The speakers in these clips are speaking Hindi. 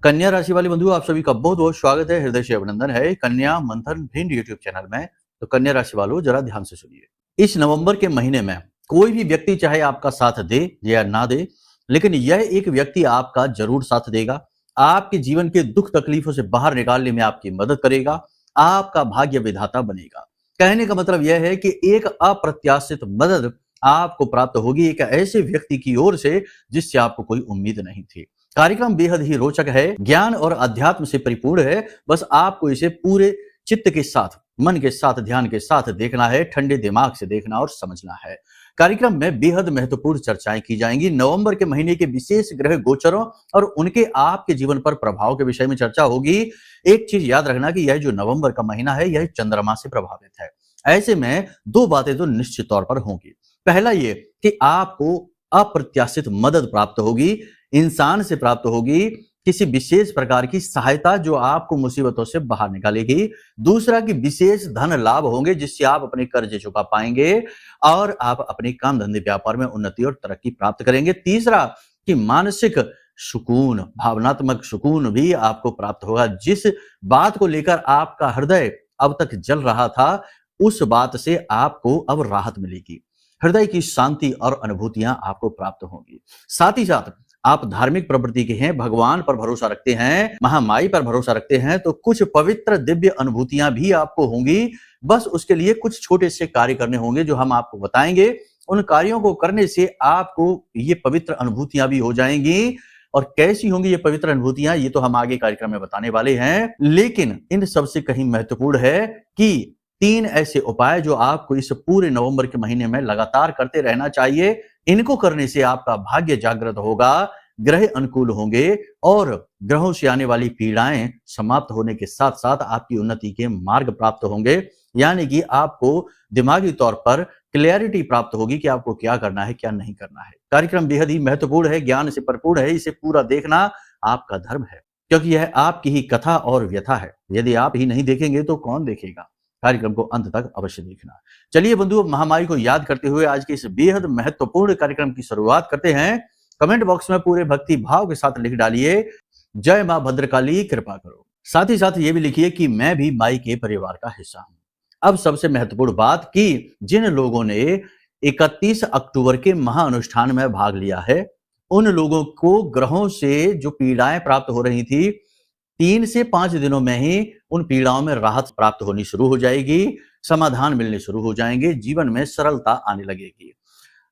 कन्या राशि वाले बंधु, आप सभी का बहुत बहुत स्वागत है, हृदय से अभिनंदन है कन्या मंथन भिंड यूट्यूब चैनल में। तो कन्या राशि वालों, जरा ध्यान से सुनिए। इस नवंबर के महीने में कोई भी व्यक्ति चाहे आपका साथ दे या ना दे, लेकिन यह एक व्यक्ति आपका जरूर साथ देगा। आपके जीवन के दुख तकलीफों से बाहर निकालने में आपकी मदद करेगा, आपका भाग्य विधाता बनेगा। कहने का मतलब यह है कि एक अप्रत्याशित मदद आपको प्राप्त होगी एक ऐसे व्यक्ति की ओर से जिससे आपको कोई उम्मीद नहीं थी। कार्यक्रम बेहद ही रोचक है, ज्ञान और अध्यात्म से परिपूर्ण है। बस आपको इसे पूरे चित्त के साथ, मन के साथ, ध्यान के साथ देखना है, ठंडे दिमाग से देखना और समझना है। कार्यक्रम में बेहद महत्वपूर्ण चर्चाएं की जाएंगी। नवंबर के महीने के विशेष ग्रह गोचरों और उनके आपके जीवन पर प्रभाव के विषय में चर्चा होगी। एक चीज याद रखना कि यह जो नवंबर का महीना है, यह चंद्रमा से प्रभावित है। ऐसे में दो बातें तो निश्चित तौर पर होंगी। पहला ये कि आपको अप्रत्याशित मदद प्राप्त होगी, इंसान से प्राप्त होगी, किसी विशेष प्रकार की सहायता जो आपको मुसीबतों से बाहर निकालेगी। दूसरा कि विशेष धन लाभ होंगे जिससे आप अपने कर्ज चुका पाएंगे और आप अपने काम धंधे व्यापार में उन्नति और तरक्की प्राप्त करेंगे। तीसरा कि मानसिक सुकून, भावनात्मक सुकून भी आपको प्राप्त होगा। जिस बात को लेकर आपका हृदय अब तक जल रहा था, उस बात से आपको अब राहत मिलेगी। हृदय की शांति और अनुभूतियां आपको प्राप्त होंगी। साथ ही साथ आप धार्मिक प्रवृत्ति के हैं, भगवान पर भरोसा रखते हैं, महामाई पर भरोसा रखते हैं, तो कुछ पवित्र दिव्य अनुभूतियां भी आपको होंगी। बस उसके लिए कुछ छोटे से कार्य करने होंगे जो हम आपको बताएंगे। उन कार्यों को करने से आपको ये पवित्र अनुभूतियां भी हो जाएंगी। और कैसी होंगी ये पवित्र अनुभूतियां, ये तो हम आगे कार्यक्रम में बताने वाले हैं। लेकिन इन सबसे कहीं महत्वपूर्ण है कि 3 ऐसे उपाय जो आपको इस पूरे नवंबर के महीने में लगातार करते रहना चाहिए। इनको करने से आपका भाग्य जागृत होगा, ग्रह अनुकूल होंगे और ग्रहों से आने वाली पीड़ाएं समाप्त होने के साथ साथ आपकी उन्नति के मार्ग प्राप्त होंगे। यानी कि आपको दिमागी तौर पर क्लैरिटी प्राप्त होगी कि आपको क्या करना है, क्या नहीं करना है। कार्यक्रम बेहद ही महत्वपूर्ण है, ज्ञान से भरपूर है। इसे पूरा देखना आपका धर्म है, क्योंकि यह आपकी ही कथा और व्यथा है। यदि आप ही नहीं देखेंगे तो कौन देखेगा। कार्यक्रम को अंत तक अवश्य देखना। चलिए बंधुओं, महामाई को याद करते हुए आज के इस बेहद महत्वपूर्ण कार्यक्रम की शुरुआत करते हैं। कमेंट बॉक्स में पूरे भक्ति भाव के साथ लिख डालिए, जय मां भद्रकाली कृपा करो। साथ ही साथ ये भी लिखिए कि मैं भी माई के परिवार का हिस्सा हूं। अब सबसे महत्वपूर्ण बात कि जिन लोगों ने 31 अक्टूबर के महाअनुष्ठान में भाग लिया है, उन लोगों को ग्रहों से जो पीड़ाएं प्राप्त हो रही थी, 3 से 5 दिनों में ही उन पीड़ाओं में राहत प्राप्त होनी शुरू हो जाएगी, समाधान मिलने शुरू हो जाएंगे, जीवन में सरलता आने लगेगी।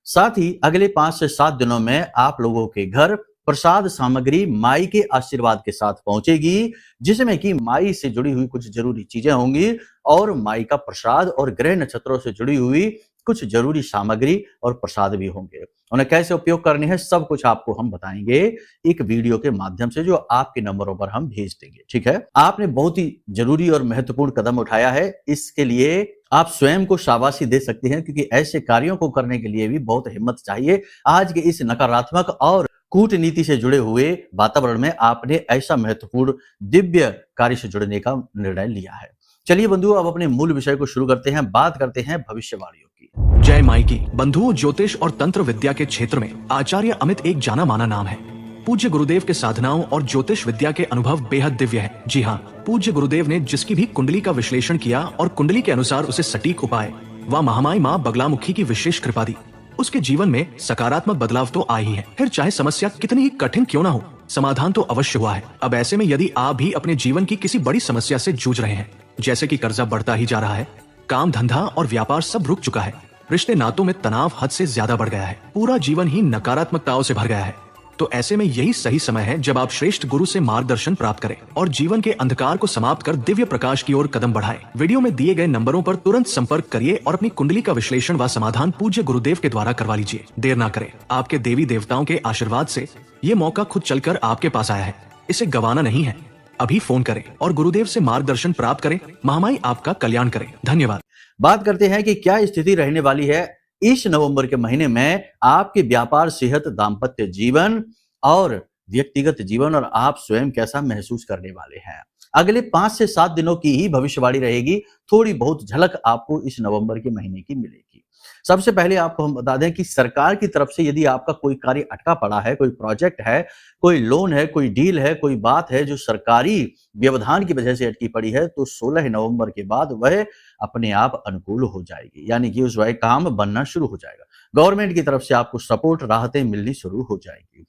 साथ ही अगले 5 से 7 दिनों में आप लोगों के घर प्रसाद सामग्री माई के आशीर्वाद के साथ पहुंचेगी, जिसमें कि माई से जुड़ी हुई कुछ जरूरी चीजें होंगी और माई का प्रसाद और ग्रह नक्षत्रों से जुड़ी हुई कुछ जरूरी सामग्री और प्रसाद भी होंगे। उन्हें कैसे उपयोग करने हैं, सब कुछ आपको हम बताएंगे एक वीडियो के माध्यम से जो आपके नंबरों पर हम भेज देंगे। ठीक है, आपने बहुत ही जरूरी और महत्वपूर्ण कदम उठाया है। इसके लिए आप स्वयं को शाबाशी दे सकते हैं, क्योंकि ऐसे कार्यों को करने के लिए भी बहुत हिम्मत चाहिए। आज के इस नकारात्मक और कूटनीति से जुड़े हुए वातावरण में आपने ऐसा महत्वपूर्ण दिव्य कार्य से जुड़ने का निर्णय लिया है। चलिए बंधुओं, अब अपने मूल विषय को शुरू करते हैं। बात करते हैं भविष्यवाणियों की। जय माई की। बंधुओं, ज्योतिष और तंत्र विद्या के क्षेत्र में आचार्य अमित एक जाना माना नाम है। पूज्य गुरुदेव के साधनाओं और ज्योतिष विद्या के अनुभव बेहद दिव्य है। जी हाँ, पूज्य गुरुदेव ने जिसकी भी कुंडली का विश्लेषण किया और कुंडली के अनुसार उसे सटीक उपाय व महामाई माँ बगलामुखी की विशेष कृपा दी, उसके जीवन में सकारात्मक बदलाव तो आ ही है। फिर चाहे समस्या कितनी ही कठिन क्यों ना हो, समाधान तो अवश्य हुआ है। अब ऐसे में यदि आप भी अपने जीवन की किसी बड़ी समस्या से जूझ रहे हैं, जैसे कि कर्जा बढ़ता ही जा रहा है, काम धंधा और व्यापार सब रुक चुका है, रिश्ते नातों में तनाव हद से ज्यादा बढ़ गया है, पूरा जीवन ही नकारात्मकताओं से भर गया है, तो ऐसे में यही सही समय है जब आप श्रेष्ठ गुरु से मार्गदर्शन प्राप्त करें और जीवन के अंधकार को समाप्त कर दिव्य प्रकाश की ओर कदम बढ़ाएं। वीडियो में दिए गए नंबरों पर तुरंत संपर्क करिए और अपनी कुंडली का विश्लेषण व समाधान पूज्य गुरुदेव के द्वारा करवा लीजिए। देर ना करें, आपके देवी देवताओं के आशीर्वाद से ये मौका खुद चलकर आपके पास आया है, इसे गंवाना नहीं है। अभी फोन करें और गुरुदेव से मार्गदर्शन प्राप्त करें। महामाई आपका कल्याण करें। धन्यवाद। बात करते हैं कि क्या स्थिति रहने वाली है इस नवंबर के महीने में आपके व्यापार, सेहत, दाम्पत्य जीवन और व्यक्तिगत जीवन, और आप स्वयं कैसा महसूस करने वाले हैं। अगले 5 से 7 दिनों की ही भविष्यवाणी रहेगी। थोड़ी बहुत झलक आपको इस नवंबर के महीने की मिलेगी। सबसे पहले आपको हम बता दें कि सरकार की तरफ से यदि आपका कोई कार्य अटका पड़ा है, कोई प्रोजेक्ट है, कोई लोन है, कोई डील है, कोई बात है जो सरकारी व्यवधान की वजह से अटकी पड़ी है, तो 16 नवंबर के बाद वह अपने आप अनुकूल हो जाएगी, यानी कि उस वह काम बनना शुरू हो जाएगा। गवर्नमेंट की तरफ से आपको सपोर्ट, राहतें मिलनी शुरू हो जाएगी।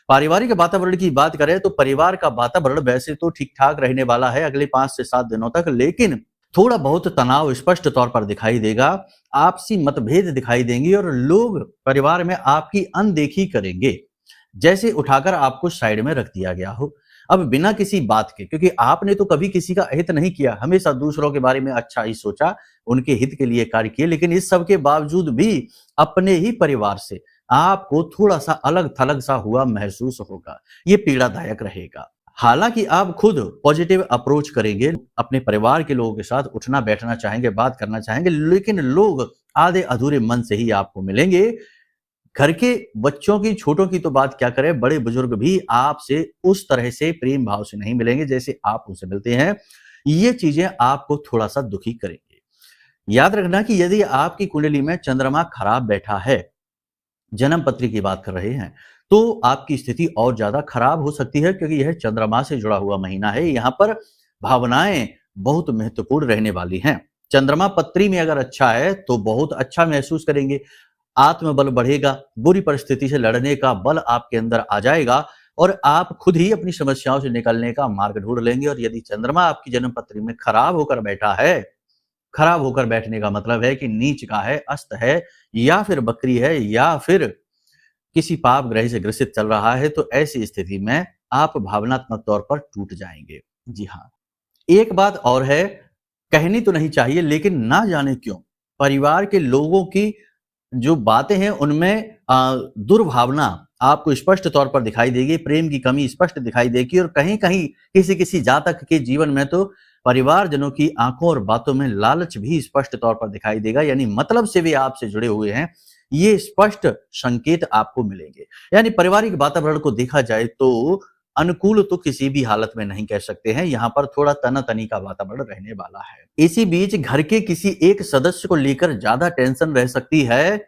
पारिवारिक वातावरण की बात करें तो परिवार का वातावरण वैसे तो ठीक-ठाक रहने वाला है अगले 5 से 7 दिनों तक, लेकिन थोड़ा बहुत तनाव स्पष्ट तौर पर दिखाई देगा, आपसी मतभेद दिखाई देंगे और लोग परिवार में आपकी अनदेखी करेंगे, जैसे उठाकर आपको साइड में रख दिया गया हो। अब बिना किसी बात के, क्योंकि आपने तो कभी किसी का हित नहीं किया, हमेशा दूसरों के बारे में अच्छा ही सोचा, उनके हित के लिए कार्य किए, लेकिन इस सब के बावजूद भी अपने ही परिवार से आपको थोड़ा-सा अलग-थलग सा हुआ महसूस होगा। ये पीड़ादायक रहेगा। हालाँकि आप खुद पॉजिटिव अप्रोच करेंगे, अपने परिवार के लोगों के साथ उठना-बैठना चाहेंगे, बात करना चाहेंगे, लेकिन लोग आधे-अधूरे मन से ही आपको मिलेंगे। घर के बच्चों की, छोटों की तो बात क्या करें, बड़े बुजुर्ग भी आपसे उस तरह से प्रेम भाव से नहीं मिलेंगे जैसे आप उनसे मिलते हैं। ये चीजें आपको थोड़ा-सा दुखी करेंगे। याद रखना कि यदि आपकी कुंडली में चंद्रमा खराब बैठा है, जन्म पत्री की बात कर रहे हैं, तो आपकी स्थिति और ज्यादा खराब हो सकती है, क्योंकि यह चंद्रमा से जुड़ा हुआ महीना है। यहाँ पर भावनाएं बहुत महत्वपूर्ण रहने वाली हैं। चंद्रमा पत्री में अगर अच्छा है तो बहुत अच्छा महसूस करेंगे, आत्मबल बढ़ेगा, बुरी परिस्थिति से लड़ने का बल आपके अंदर आ जाएगा और आप खुद ही अपनी समस्याओं से निकलने का मार्ग ढूंढ लेंगे। और यदि चंद्रमा आपकी जन्म पत्री में खराब होकर बैठा है, खराब होकर बैठने का मतलब है कि नीच का है, अस्त है, या फिर बकरी है, या फिर किसी पाप ग्रह से ग्रसित चल रहा है, तो ऐसी स्थिति में आप भावनात्मक तौर पर टूट जाएंगे। जी हाँ, एक बात और है, कहनी तो नहीं चाहिए, लेकिन ना जाने क्यों परिवार के लोगों की जो बातें हैं उनमें दुर्भावना आपको स्पष्ट तौर पर दिखाई देगी, प्रेम की कमी स्पष्ट दिखाई देगी, और कहीं-कहीं किसी-किसी जातक के जीवन में तो परिवारजनों की आंखों और बातों में लालच भी स्पष्ट तौर पर दिखाई देगा, यानी मतलब से भी आपसे जुड़े हुए हैं, ये स्पष्ट संकेत आपको मिलेंगे। यानी पारिवारिक वातावरण को देखा जाए तो अनुकूल तो किसी भी हालत में नहीं कह सकते हैं, यहाँ पर थोड़ा तना-तनी का वातावरण रहने वाला है। इसी बीच घर के किसी एक सदस्य को लेकर ज्यादा टेंशन रह सकती है,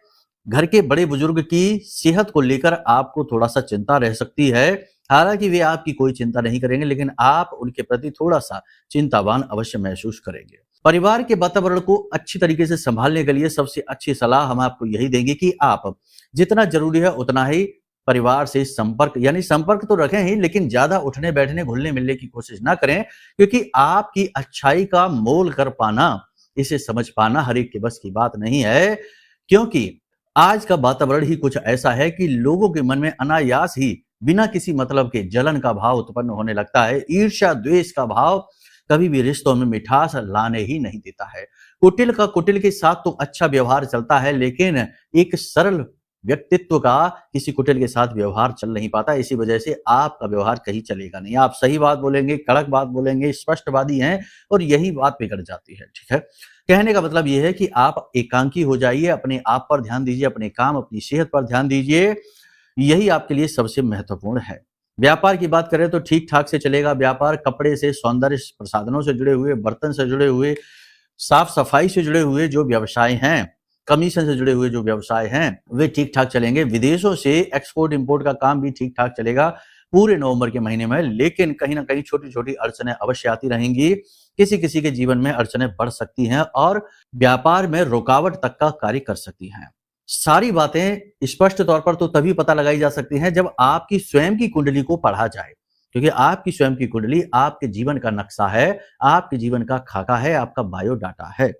घर के बड़े बुजुर्ग की सेहत को लेकर आपको थोड़ा-सा चिंता रह सकती है। हालांकि वे आपकी कोई चिंता नहीं करेंगे, लेकिन आप उनके प्रति थोड़ा-सा चिंतावान अवश्य महसूस करेंगे। परिवार के वातावरण को अच्छी तरीके से संभालने के लिए सबसे अच्छी सलाह हम आपको यही देंगे कि आप जितना जरूरी है उतना ही परिवार से संपर्क, यानी संपर्क तो रखें ही, लेकिन ज्यादा उठने बैठने घुलने मिलने की कोशिश ना करें, क्योंकि आपकी अच्छाई का मोल कर पाना, इसे समझ पाना हर एक के बस की बात नहीं है। क्योंकि आज का वातावरण ही कुछ ऐसा है कि लोगों के मन में अनायास ही बिना किसी मतलब के जलन का भाव उत्पन्न होने लगता है। ईर्ष्या द्वेष का भाव कभी भी रिश्तों में मिठास लाने ही नहीं देता है। कुटिल के साथ तो अच्छा व्यवहार चलता है, लेकिन एक सरल व्यक्तित्व का किसी कुटिल के साथ व्यवहार चल नहीं पाता। इसी वजह से आपका व्यवहार कहीं चलेगा नहीं। आप सही बात बोलेंगे, कड़क बात बोलेंगे, स्पष्टवादी हैं, और यही बात बिगड़ जाती है। ठीक है, कहने का मतलब यह है कि आप एकांकी हो जाइए, अपने आप पर ध्यान दीजिए, अपने काम, अपनी सेहत पर ध्यान दीजिए, यही आपके लिए सबसे महत्वपूर्ण है। व्यापार की बात करें तो ठीक ठाक से चलेगा। व्यापार कपड़े से, सौंदर्य प्रसाधनों से जुड़े हुए, बर्तन से जुड़े हुए, साफ सफाई से जुड़े हुए जो व्यवसाय हैं, कमीशन से जुड़े हुए जो व्यवसाय हैं, वे ठीक ठाक चलेंगे। विदेशों से एक्सपोर्ट इंपोर्ट का काम भी ठीक ठाक चलेगा पूरे नवंबर के महीने में, लेकिन कहीं ना कहीं छोटी छोटी अड़चनें अवश्य आती रहेंगी। किसी किसी के जीवन में अड़चनें बढ़ सकती हैं और व्यापार में रुकावट तक का कार्य कर सकती हैं। सारी बातें स्पष्ट तौर पर तो तभी पता लगाई जा सकती हैं जब आपकी स्वयं की कुंडली को पढ़ा जाए, क्योंकि आपकी स्वयं की कुंडली आपके जीवन का नक्शा है, आपके जीवन का खाका है, आपका बायोडाटा है।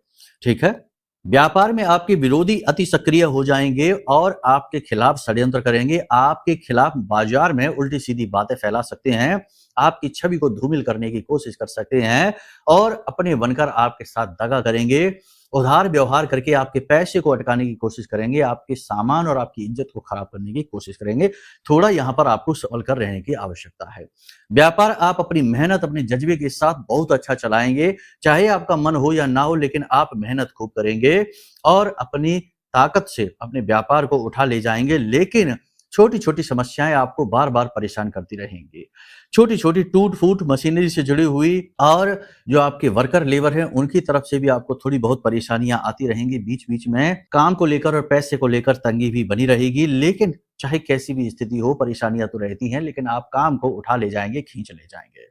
ठीक है, व्यापार में आपके विरोधी अति सक्रिय हो जाएंगे और आपके खिलाफ षड्यंत्र करेंगे, आपके खिलाफ बाजार में उल्टी सीधी बातें फैला सकते हैं, आपकी छवि को धूमिल करने की कोशिश कर सकते हैं और अपने बनकर आपके साथ दगा करेंगे, उधार व्यवहार करके आपके पैसे को अटकाने की कोशिश करेंगे, आपके सामान और आपकी इज्जत को खराब करने की कोशिश करेंगे। थोड़ा यहाँ पर आपको संभल कर रहने की आवश्यकता है। व्यापार आप अपनी मेहनत, अपने जज्बे के साथ बहुत अच्छा चलाएंगे, चाहे आपका मन हो या ना हो, लेकिन आप मेहनत खूब करेंगे और अपनी ताकत से अपने व्यापार को उठा ले जाएंगे। लेकिन छोटी छोटी समस्याएं आपको बार बार परेशान करती रहेंगी। छोटी छोटी टूट फूट मशीनरी से जुड़ी हुई और जो आपके वर्कर लेबर हैं उनकी तरफ से भी आपको थोड़ी बहुत परेशानियां आती रहेंगी। बीच बीच में काम को लेकर और पैसे को लेकर तंगी भी बनी रहेगी, लेकिन चाहे कैसी भी स्थिति हो परेशानियां तो रहती हैं, लेकिन आप काम को उठा ले जाएंगे, खींच ले जाएंगे।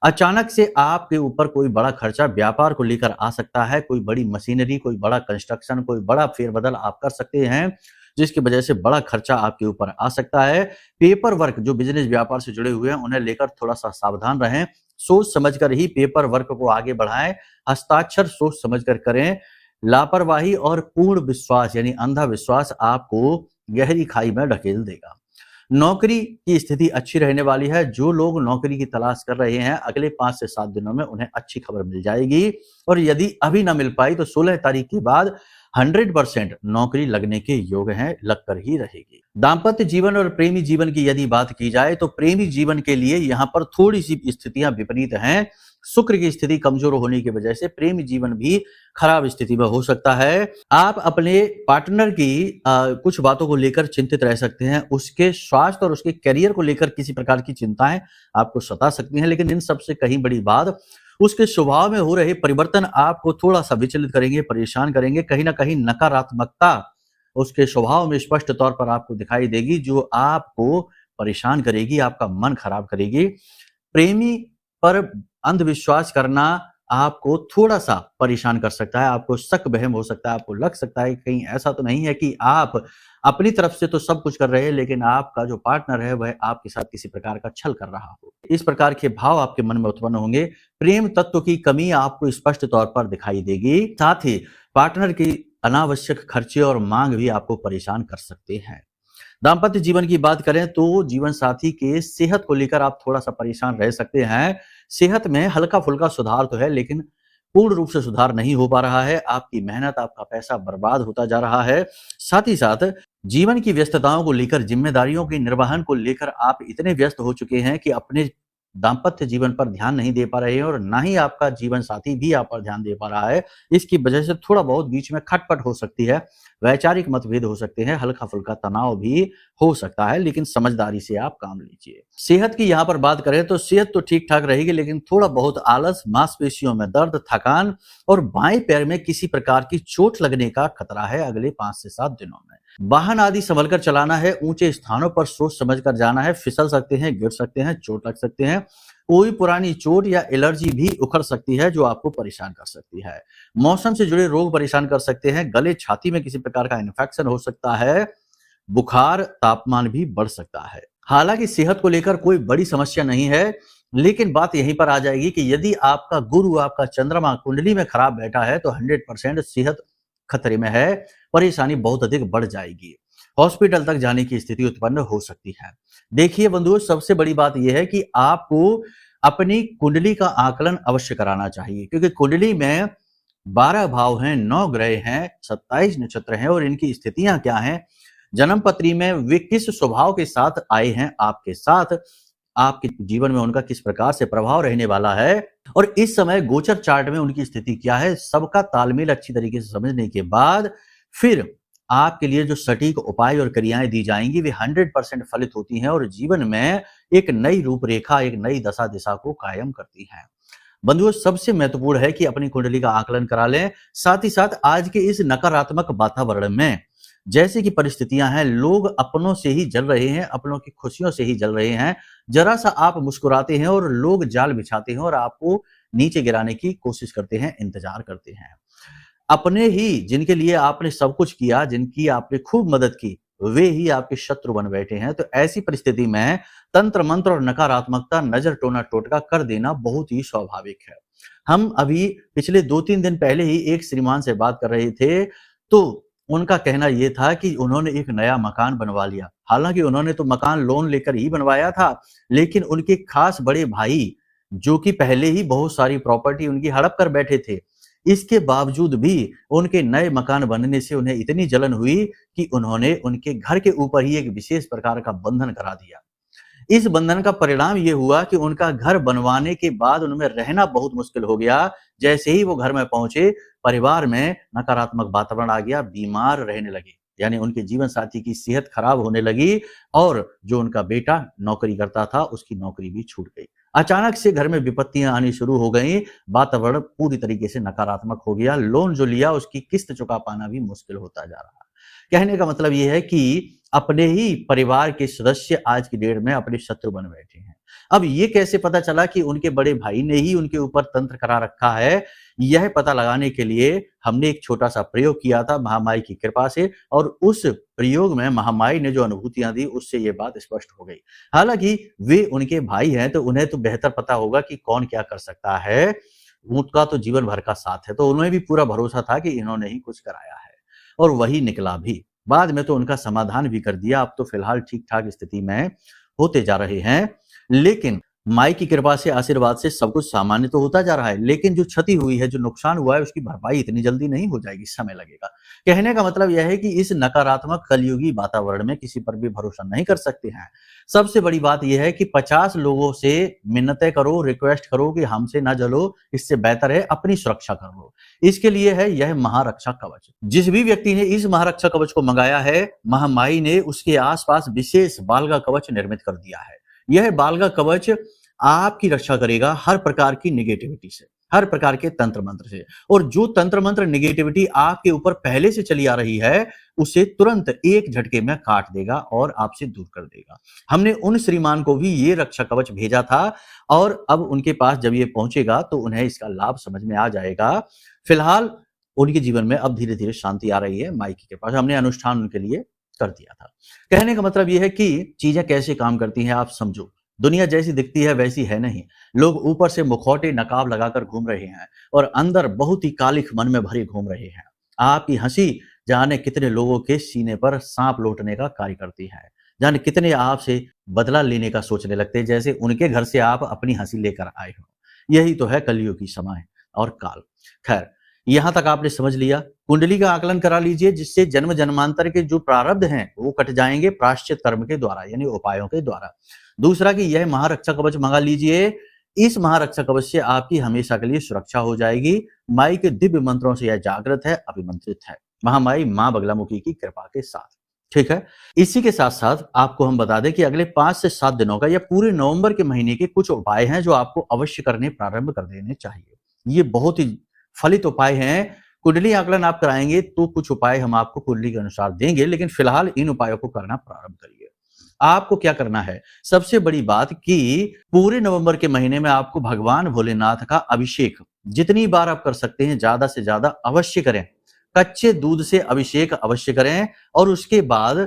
अचानक से आपके ऊपर कोई बड़ा खर्चा व्यापार को लेकर आ सकता है, कोई बड़ी मशीनरी, कोई बड़ा कंस्ट्रक्शन, कोई बड़ा फेरबदल आप कर सकते हैं, जिसकी वजह से बड़ा खर्चा आपके ऊपर आ सकता है। पेपर वर्क जो बिजनेस व्यापार से जुड़े हुए हैं उन्हें लेकर थोड़ा सा सावधान रहें, सोच समझकर ही पेपर वर्क को आगे बढ़ाएं, हस्ताक्षर सोच समझकर करें। लापरवाही और पूर्ण विश्वास यानी अंधा विश्वास आपको गहरी खाई में ढकेल देगा। नौकरी की स्थिति अच्छी रहने वाली है। जो लोग नौकरी की तलाश कर रहे हैं अगले 5 से 7 दिनों में उन्हें अच्छी खबर मिल जाएगी, और यदि अभी ना मिल पाई तो 16 तारीख के बाद 100% नौकरी लगने के योग हैं, लगकर ही रहेगी। दाम्पत्य जीवन और प्रेमी जीवन की यदि बात की जाए तो प्रेमी जीवन के लिए यहाँ पर थोड़ी सी स्थितियां विपरीत हैं। शुक्र की स्थिति कमजोर होने की वजह से प्रेमी जीवन भी खराब स्थिति में हो सकता है। आप अपने पार्टनर की कुछ बातों को लेकर चिंतित रह सकते हैं। उसके स्वास्थ्य और उसके करियर को लेकर किसी प्रकार की चिंताएं आपको सता सकती हैं, लेकिन इन सबसे कहीं बड़ी बात उसके स्वभाव में हो रहे परिवर्तन आपको थोड़ा सा विचलित करेंगे, परेशान करेंगे। कहीं ना कहीं नकारात्मकता उसके स्वभाव में स्पष्ट तौर पर आपको दिखाई देगी, जो आपको परेशान करेगी, आपका मन खराब करेगी। प्रेमी पर अंधविश्वास करना आपको थोड़ा सा परेशान कर सकता है, आपको शक वहम हो सकता है, आपको लग सकता है कि कहीं ऐसा तो नहीं है कि आप अपनी तरफ से तो सब कुछ कर रहे हैं लेकिन आपका जो पार्टनर है वह आपके साथ किसी प्रकार का छल कर रहा हो। इस प्रकार के भाव आपके मन में उत्पन्न होंगे। प्रेम तत्व की कमी आपको स्पष्ट तौर पर दिखाई देगी। साथ ही पार्टनर की अनावश्यक खर्चे और मांग भी आपको परेशान कर सकते हैं। दाम्पत्य जीवन की बात करें तो जीवन साथी के सेहत को लेकर आप थोड़ा सा परेशान रह सकते हैं। सेहत में हल्का फुल्का सुधार तो है लेकिन पूर्ण रूप से सुधार नहीं हो पा रहा है। आपकी मेहनत, आपका पैसा बर्बाद होता जा रहा है। साथ ही साथ जीवन की व्यस्तताओं को लेकर, जिम्मेदारियों के निर्वहन को लेकर आप इतने व्यस्त हो चुके हैं कि अपने दाम्पत्य जीवन पर ध्यान नहीं दे पा रहे हैं और ना ही आपका जीवन साथी भी आप पर ध्यान दे पा रहा है। इसकी वजह से थोड़ा बहुत बीच में खटपट हो सकती है, वैचारिक मतभेद हो सकते हैं, हल्का फुल्का तनाव भी हो सकता है, लेकिन समझदारी से आप काम लीजिए। सेहत की यहाँ पर बात करें तो सेहत तो ठीक ठाक रहेगी, लेकिन थोड़ा बहुत आलस, मांसपेशियों में दर्द, थकान और बाएं पैर में किसी प्रकार की चोट लगने का खतरा है अगले 5 से 7 दिनों में। वाहन आदि संभल कर चलाना है, ऊंचे स्थानों पर सोच समझ कर जाना है, फिसल सकते हैं, गिर सकते हैं, चोट लग सकते हैं। कोई पुरानी चोट या एलर्जी भी उखड़ सकती है जो आपको परेशान कर सकती है। मौसम से जुड़े रोग परेशान कर सकते हैं, गले छाती में किसी प्रकार का इन्फेक्शन हो सकता है, बुखार, तापमान भी बढ़ सकता है। हालांकि सेहत को लेकर कोई बड़ी समस्या नहीं है, लेकिन बात यहीं पर आ जाएगी कि यदि आपका गुरु, आपका चंद्रमा कुंडली में खराब बैठा है तो 100% सेहत खतरे में है, परेशानी बहुत अधिक बढ़ जाएगी, हॉस्पिटल तक जाने की स्थिति उत्पन्न हो सकती है। देखिए बंधुओं, सबसे बड़ी बात यह है कि आपको अपनी कुंडली का आकलन अवश्य कराना चाहिए, क्योंकि कुंडली में 12 भाव हैं, 9 ग्रह हैं, 27 नक्षत्र हैं और इनकी स्थितियां क्या हैं, जन्म पत्री में वे किस स्वभाव के साथ आए हैं आपके साथ, आपके जीवन में उनका किस प्रकार से प्रभाव रहने वाला है और इस समय गोचर चार्ट में उनकी स्थिति क्या है, सबका तालमेल अच्छी तरीके से समझने के बाद फिर आपके लिए जो सटीक उपाय और क्रियाएं दी जाएंगी वे 100% फलित होती हैं और जीवन में एक नई रूपरेखा, एक नई दशा दिशा को कायम करती हैं। बंधुओं, सबसे महत्वपूर्ण है कि अपनी कुंडली का आकलन करा लें। साथ ही साथ आज के इस नकारात्मक वातावरण में जैसे कि परिस्थितियां हैं, लोग अपनों से ही जल रहे हैं, अपनों की खुशियों से ही जल रहे हैं। जरा सा आप मुस्कुराते हैं और लोग जाल बिछाते हैं और आपको नीचे गिराने की कोशिश करते हैं, इंतजार करते हैं। अपने ही जिनके लिए आपने सब कुछ किया, जिनकी आपने खूब मदद की, वे ही आपके शत्रु बन बैठे हैं। तो ऐसी परिस्थिति में तंत्र मंत्र और नकारात्मकता, नजर टोना टोटका कर देना बहुत ही स्वाभाविक है। हम अभी पिछले 2-3 दिन पहले ही एक श्रीमान से बात कर रहे थे, तो उनका कहना यह था कि उन्होंने एक नया मकान बनवा लिया। हालांकि उन्होंने तो मकान लोन लेकर ही बनवाया था, लेकिन उनके खास बड़े भाई जो कि पहले ही बहुत सारी प्रॉपर्टी उनकी हड़प कर बैठे थे, इसके बावजूद भी उनके नए मकान बनने से उन्हें इतनी जलन हुई कि उन्होंने उनके घर के ऊपर ही एक विशेष प्रकार का बंधन करा दिया। इस बंधन का परिणाम यह हुआ कि उनका घर बनवाने के बाद उनमें रहना बहुत मुश्किल हो गया। जैसे ही वो घर में पहुंचे, परिवार में नकारात्मक वातावरण आ गया, बीमार रहने लगे। यानी उनके जीवन साथी की सेहत खराब होने लगी और जो उनका बेटा नौकरी करता था उसकी नौकरी भी छूट गई। अचानक से घर में विपत्तियां आनी शुरू हो गई, वातावरण पूरी तरीके से नकारात्मक हो गया। लोन जो लिया उसकी किस्त चुका पाना भी मुश्किल होता जा रहा। कहने का मतलब ये है कि अपने ही परिवार के सदस्य आज की डेट में अपने शत्रु बन बैठे हैं। अब ये कैसे पता चला कि उनके बड़े भाई ने ही उनके ऊपर तंत्र करा रखा है? यह पता लगाने के लिए हमने एक छोटा सा प्रयोग किया था महामाई की कृपा से, और उस प्रयोग में महामाई ने जो अनुभूतियां दी उससे ये बात स्पष्ट हो गई। हालांकि वे उनके भाई हैं तो उन्हें तो बेहतर पता होगा कि कौन क्या कर सकता है, उनका तो जीवन भर का साथ है, तो उन्हें भी पूरा भरोसा था कि इन्होंने ही कुछ कराया है और वही निकला भी। बाद में तो उनका समाधान भी कर दिया, अब तो फिलहाल ठीक ठाक स्थिति में होते जा रहे हैं। लेकिन माई की कृपा से, आशीर्वाद से सब कुछ सामान्य तो होता जा रहा है, लेकिन जो क्षति हुई है, जो नुकसान हुआ है, उसकी भरपाई इतनी जल्दी नहीं हो जाएगी, समय लगेगा। कहने का मतलब यह है कि इस नकारात्मक कलयुगी वातावरण में किसी पर भी भरोसा नहीं कर सकते हैं। सबसे बड़ी बात यह है कि 50 लोगों से मिन्नतें करो, रिक्वेस्ट करो कि हमसे ना जलो, इससे बेहतर है अपनी सुरक्षा कर लो। इसके लिए है यह महारक्षा कवच। जिस भी व्यक्ति ने इस महारक्षा कवच को मंगाया है, महामाई ने उसके आसपास विशेष बालगा कवच निर्मित कर दिया है। यह बालगा कवच आपकी रक्षा करेगा हर प्रकार की निगेटिविटी से, हर प्रकार के तंत्र मंत्र से, और जो तंत्र मंत्र निगेटिविटी आपके ऊपर पहले से चली आ रही है उसे तुरंत एक झटके में काट देगा और आपसे दूर कर देगा। हमने उन श्रीमान को भी ये रक्षा कवच भेजा था और अब उनके पास जब ये पहुंचेगा तो उन्हें इसका लाभ समझ में आ जाएगा। फिलहाल उनके जीवन में अब धीरे धीरे शांति आ रही है। माई की कृपा से हमने अनुष्ठान उनके लिए कर दिया था। कहने का मतलब यह है कि चीजें कैसे काम करती हैं आप समझो। दुनिया जैसी दिखती है वैसी है नहीं। लोग ऊपर से मुखौटे नकाब लगाकर घूम रहे हैं और अंदर बहुत ही कालिख मन में भरे घूम रहे हैं। आपकी हंसी जाने कितने लोगों के सीने पर सांप लौटने का कार्य करती है, जाने कितने आपसे बदला लेने का सोचने लगते हैं, जैसे उनके घर से आप अपनी हंसी लेकर आए हो। यही तो है कलयुग की समय और काल। खैर, यहां तक आपने समझ लिया। कुंडली का आकलन करा लीजिए, जिससे जन्म जन्मांतर के जो प्रारब्ध हैं वो कट जाएंगे प्रायश्चित कर्म के द्वारा, यानी उपायों के द्वारा। दूसरा कि यह महारक्षा कवच मंगा लीजिए। इस महारक्षा कवच से आपकी हमेशा के लिए सुरक्षा हो जाएगी। माई के दिव्य मंत्रों से यह जागृत है, अभिमंत्रित है, महामाई मां बगलामुखी की कृपा के साथ। ठीक है। इसी के साथ साथ आपको हम बता दें कि अगले 5 से 7 दिनों का या पूरे नवंबर के महीने के कुछ उपाय हैं जो आपको अवश्य करने प्रारंभ कर देने चाहिए। ये बहुत ही फलित उपाय हैं। कुंडली आकलन आप कराएंगे तो कुछ उपाय हम आपको कुंडली के अनुसार देंगे, लेकिन फिलहाल इन उपायों को करना प्रारंभ करिए। आपको क्या करना है? सबसे बड़ी बात कि पूरे नवंबर के महीने में आपको भगवान भोलेनाथ का अभिषेक जितनी बार आप कर सकते हैं ज्यादा से ज्यादा अवश्य करें। कच्चे दूध से अभिषेक अवश्य करें और उसके बाद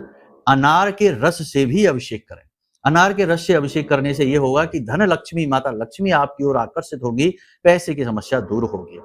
अनार के रस से भी अभिषेक करें। अनार के रस से अभिषेक करने से यह होगा कि धन लक्ष्मी, माता लक्ष्मी आपकी ओर आकर्षित होगी, पैसे की समस्या दूर होगी।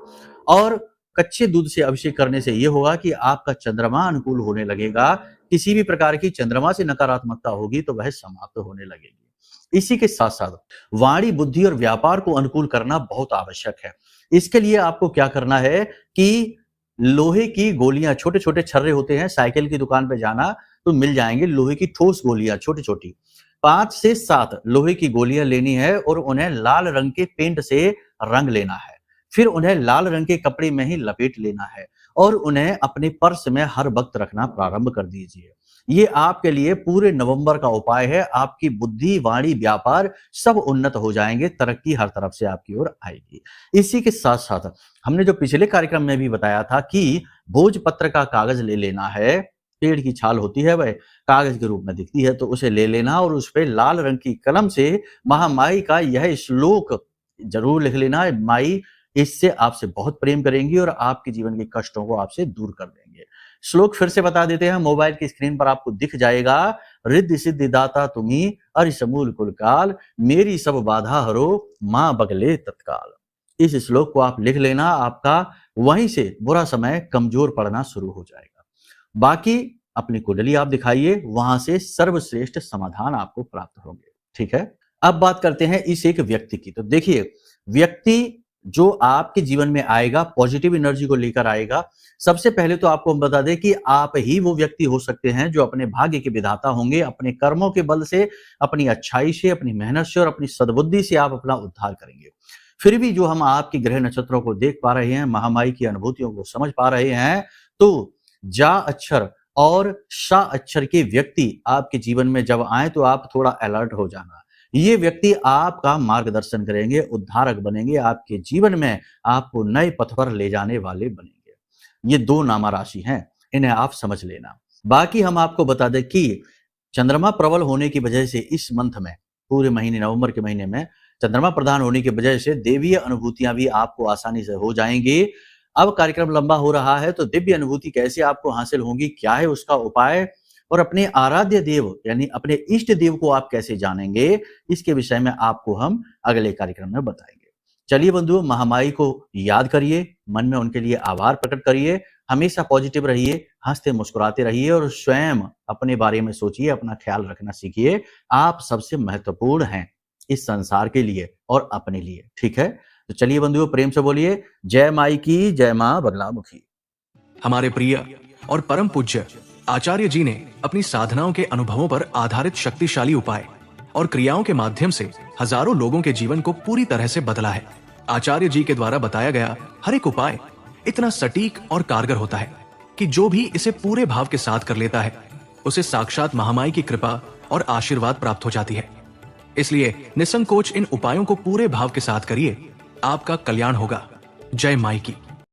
और कच्चे दूध से अभिषेक करने से यह होगा कि आपका चंद्रमा अनुकूल होने लगेगा। किसी भी प्रकार की चंद्रमा से नकारात्मकता होगी तो वह समाप्त होने लगेगी। इसी के साथ साथ वाणी, बुद्धि और व्यापार को अनुकूल करना बहुत आवश्यक है। इसके लिए आपको क्या करना है कि लोहे की गोलियां, छोटे छोटे छर्रे होते हैं, साइकिल की दुकान पे जाना तो मिल जाएंगे लोहे की ठोस गोलियां, छोटी छोटी 5 से 7 लोहे की गोलियां लेनी है और उन्हें लाल रंग के पेंट से रंग लेना है। फिर उन्हें लाल रंग के कपड़े में ही लपेट लेना है और उन्हें अपने पर्स में हर वक्त रखना प्रारंभ कर दीजिए। ये आपके लिए पूरे नवंबर का उपाय है। आपकी बुद्धि, वाणी, व्यापार सब उन्नत हो जाएंगे, तरक्की हर तरफ से आपकी ओर आएगी। इसी के साथ साथ हमने जो पिछले कार्यक्रम में भी बताया था कि भोजपत्र का कागज ले लेना है। पेड़ की छाल होती है, वह कागज के रूप में दिखती है, तो उसे ले लेना और उस पर लाल रंग की कलम से महामाई का यह श्लोक जरूर लिख लेना। माई इससे आपसे बहुत प्रेम करेंगी और आपके जीवन के कष्टों को आपसे दूर कर देंगे। श्लोक फिर से बता देते हैं, मोबाइल की स्क्रीन पर आपको दिख जाएगा। रिद्धि सिद्धि दाता तुम्ही, अरिसमूल कुल काल, मेरी सब बाधा हरो, मां बगले तत्काल। इस श्लोक को आप लिख लेना, आपका वहीं से बुरा समय कमजोर पड़ना शुरू हो जाएगा। बाकी अपनी कुंडली आप दिखाइए, वहां से सर्वश्रेष्ठ समाधान आपको प्राप्त होंगे। ठीक है। अब बात करते हैं इस एक व्यक्ति की। तो देखिए, व्यक्ति जो आपके जीवन में आएगा पॉजिटिव एनर्जी को लेकर आएगा। सबसे पहले तो आपको हम बता दें कि आप ही वो व्यक्ति हो सकते हैं जो अपने भाग्य के विधाता होंगे। अपने कर्मों के बल से, अपनी अच्छाई से, अपनी मेहनत से और अपनी सद्बुद्धि से आप अपना उद्धार करेंगे। फिर भी जो हम आपकी ग्रह नक्षत्रों को देख पा रहे हैं, महामाई की अनुभूतियों को समझ पा रहे हैं, तो जा अक्षर और श अक्षर के व्यक्ति आपके जीवन में जब आए तो आप थोड़ा अलर्ट हो जाना। ये व्यक्ति आपका मार्गदर्शन करेंगे, उद्धारक बनेंगे, आपके जीवन में आपको नए पथ पर ले जाने वाले बनेंगे। ये 2 नामा राशि हैं, इन्हें आप समझ लेना। बाकी हम आपको बता दें कि चंद्रमा प्रबल होने की वजह से इस मंथ में, पूरे महीने नवंबर के महीने में चंद्रमा प्रधान होने की वजह से देवीय अनुभूतियां भी आपको आसानी से हो जाएंगी। अब कार्यक्रम लंबा हो रहा है तो दिव्य अनुभूति कैसे आपको हासिल होंगी, क्या है उसका उपाय, और अपने आराध्य देव यानी अपने इष्ट देव को आप कैसे जानेंगे, इसके विषय में आपको हम अगले कार्यक्रम में बताएंगे। चलिए बंधुओं, महामाई को याद करिए, मन में उनके लिए आभार प्रकट करिए, हमेशा पॉजिटिव रहिए, हंसते मुस्कुराते रहिए और स्वयं अपने बारे में सोचिए, अपना ख्याल रखना सीखिए। आप सबसे महत्वपूर्ण हैं इस संसार के लिए और अपने लिए, ठीक है? तो चलिए बंधुओं, प्रेम से बोलिए जय माई की, जय मां बगलामुखी। हमारे प्रिय और परम पूज्य आचार्य जी ने अपनी साधनाओं के अनुभवों पर आधारित शक्तिशाली उपाय और क्रियाओं के माध्यम से हजारों लोगों के जीवन को पूरी तरह से बदला है। आचार्य जी के द्वारा बताया गया हर एक उपाय इतना सटीक और कारगर होता है कि जो भी इसे पूरे भाव के साथ कर लेता है उसे साक्षात महामाई की कृपा और आशीर्वाद प्राप्त हो जाती है। इसलिए निसंकोच इन उपायों को पूरे भाव के साथ करिए, आपका कल्याण होगा। जय माई की।